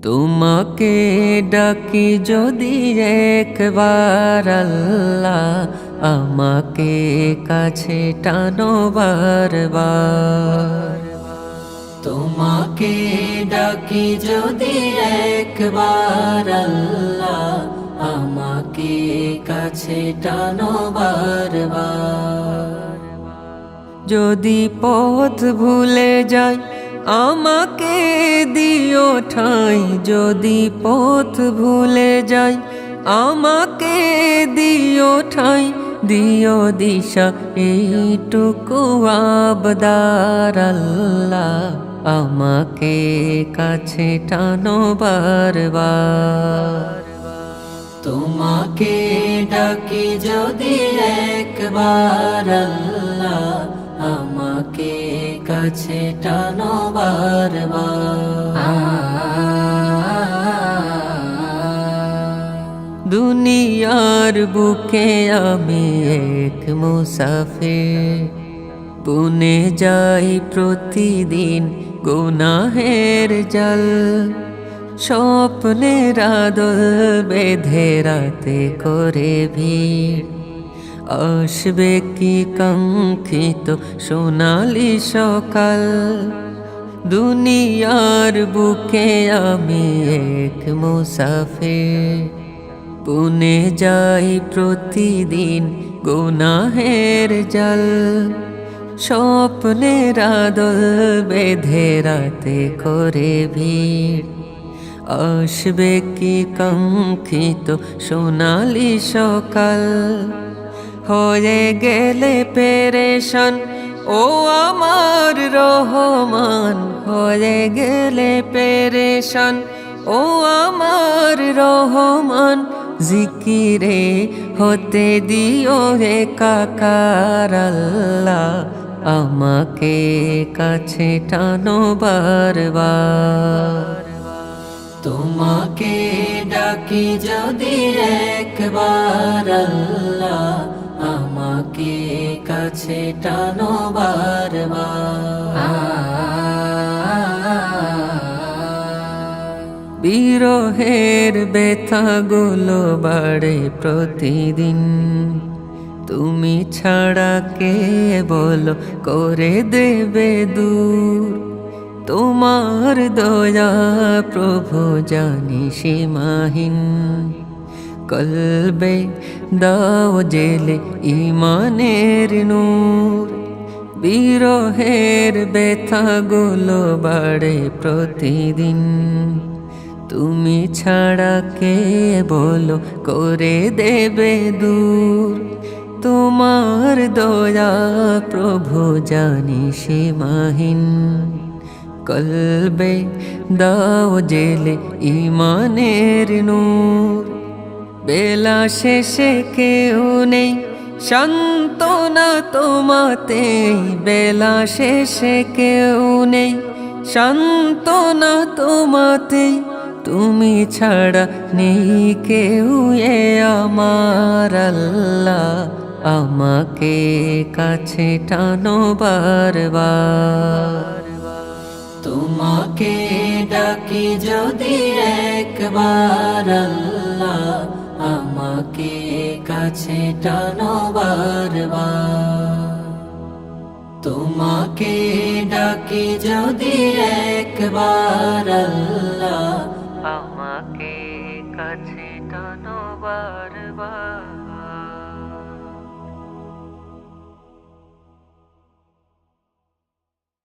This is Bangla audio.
তোমাকে ডাকি যদি একবার আল্লাহ, আমাকে কাছে টানো বারবার। তোমাকে ডাকি যদি একবার আল্লাহ, আমাকে কাছে টানো বারবার। যদি পথ ভুলে যাই আমাকে দিও ঠাঁই, যদি পথ ভুলে যাই আমাকে দিও ঠাঁই, দিও দিশা এইটুকু আবদার আল্লাহ, আমাকে কাছে টানো বারবার। তোমাকে ডাকি যদি একবার আল্লাহ, আমাকে কাছে টানো বারবার। দুনিয়ার বুকে আমি এক মুসাফির, বুনে যাই প্রতিদিন গুনাহের জাল। স্বপ্নের আদল বেঁধে রাতে করে ভিড়, আসবে কি কাঙ্ক্ষিত সোনালি সকাল। দুনিয়ার বুকে আমি এক মুসাফির, বুনে যাই প্রতিদিন গুনাহের জাল। স্বপ্নের আদল বেঁধে রাতে করে ভিড়, আসবে কি কাঙ্ক্ষিত সোনালি সকাল। হয়ে গেলে পেরেশান ও আমার রহমান, হয়ে গেলে পেরেশান ও আমার রহমান। জিকিরে হতে দিও একাকার আল্লাহ, আমাকে কাছে টানো বারবার। তোমাকে ডাকি যদি একবার আল্লাহ, আমাকে কাছে টানো বারবার। বিরহের ব্যথাগুলো বাড়ে প্রতিদিন, তুমি ছাড়া কে বলো করে দেবে দূর। তোমার দয়া প্রভু জানি সীমাহীন, কলবে দাও জেলে ইমানের নূর। বিরহের ব্যথাগুলো বাড়ে প্রতিদিন, তুমি ছাড়া কে বলো করে দেবে দূর। তোমার দয়া প্রভু জানি সীমাহীন, কলবে দাও জেলে ইমানের নূর। বেলা শেষে কেউ নেই সান্ত্বনা তোমাতে, বেলা শেষে কেউ নেই সান্ত্বনা তোমাতে। তুমি ছাড়া নেই কেউ এ আমার আল্লাহ, আমাকে কাছে টানো বারবার। তোমাকে ডাকি যদি একবার আল্লাহ, আমাকে কাছে টানো বারবার। তোমাকে ডাকি যদি একবার আল্লাহ, আমাকে কাছে টানো বারবার।